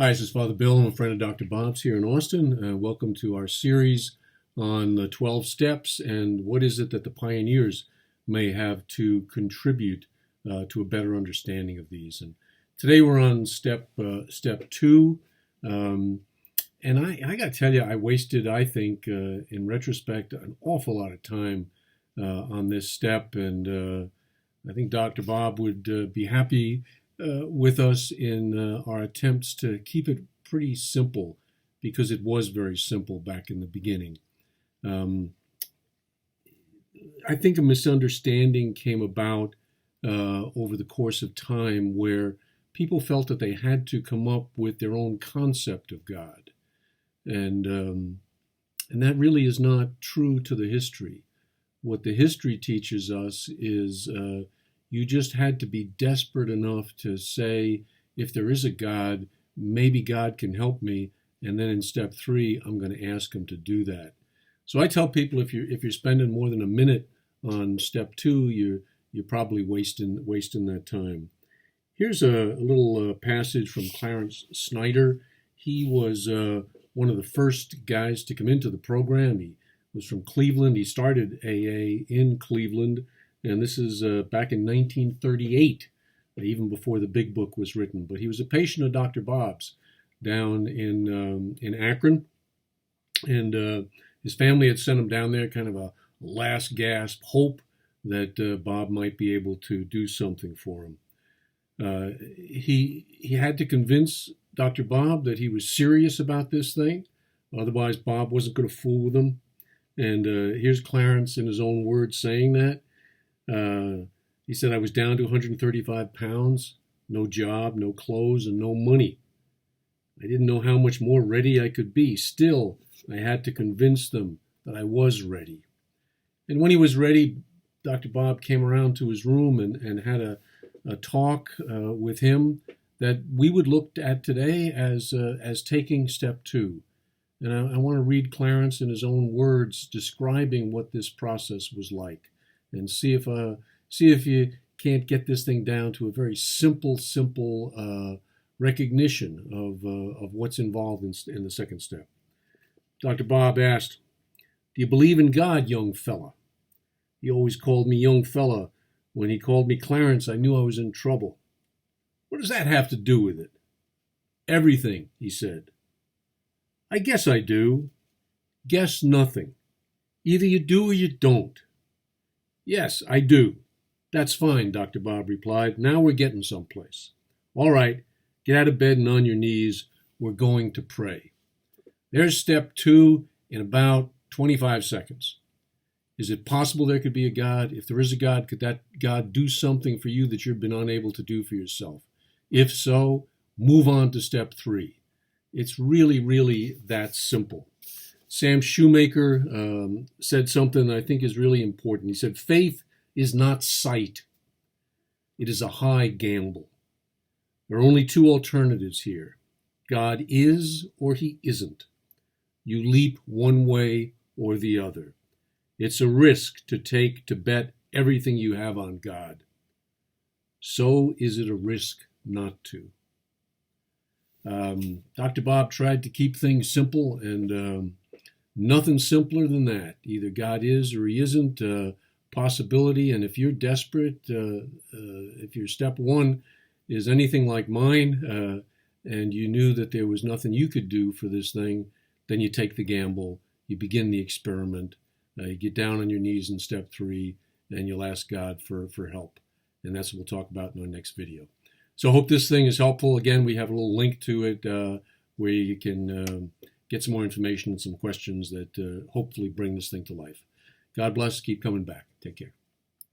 Hi, this is Father Bill. I'm a friend of Dr. Bob's here in Austin. Welcome to our series on the 12 steps and what is it that the pioneers may have to contribute to a better understanding of these. And today we're on step 2. And I got to tell you, I wasted, I think, in retrospect, an awful lot of time on this step. And I think Dr. Bob would be happy with us in our attempts to keep it pretty simple, because it was very simple back in the beginning. I think a misunderstanding came about over the course of time where people felt that they had to come up with their own concept of God. And that really is not true to the history. What the history teaches us is you just had to be desperate enough to say, if there is a God, maybe God can help me. And then in step 3, I'm going to ask him to do that. So I tell people, if you're spending more than a minute on step 2, you're probably wasting that time. Here's a little passage from Clarence Snyder. He was one of the first guys to come into the program. He was from Cleveland. He started AA in Cleveland. And this is back in 1938, even before the big book was written. But he was a patient of Dr. Bob's down in Akron. And his family had sent him down there, kind of a last gasp hope that Bob might be able to do something for him. He had to convince Dr. Bob that he was serious about this thing. Otherwise, Bob wasn't going to fool with him. And here's Clarence in his own words saying that. He said, I was down to 135 pounds, no job, no clothes, and no money. I didn't know how much more ready I could be. Still, I had to convince them that I was ready. And when he was ready, Dr. Bob came around to his room and had a talk with him that we would look at today as taking step 2. And I want to read Clarence in his own words describing what this process was like. And see if you can't get this thing down to a very simple recognition of what's involved in the second step. Dr. Bob asked, "Do you believe in God, young fella?" He always called me young fella. When he called me Clarence, I knew I was in trouble. "What does that have to do with it?" "Everything," he said. "I guess I do." "Guess nothing. Either you do or you don't." "Yes, I do." "That's fine," Dr. Bob replied. "Now we're getting someplace." "All right, get out of bed and on your knees. We're going to pray." There's step 2 in about 25 seconds. Is it possible there could be a God? If there is a God, could that God do something for you that you've been unable to do for yourself? If so, move on to step 3. It's really that simple. Sam Shoemaker said something that I think is really important. He said, faith is not sight. It is a high gamble. There are only 2 alternatives here. God is or he isn't. You leap one way or the other. It's a risk to take to bet everything you have on God. So is it a risk not to? Dr. Bob tried to keep things simple, and nothing simpler than that. Either God is or he isn't a possibility. And if you're desperate, if your step 1 is anything like mine, and you knew that there was nothing you could do for this thing, then you take the gamble, you begin the experiment, you get down on your knees in step 3, and you'll ask God for help. And that's what we'll talk about in our next video. So I hope this thing is helpful. Again, we have a little link to it where you can get some more information and some questions that hopefully bring this thing to life. God bless. Keep coming back. Take care.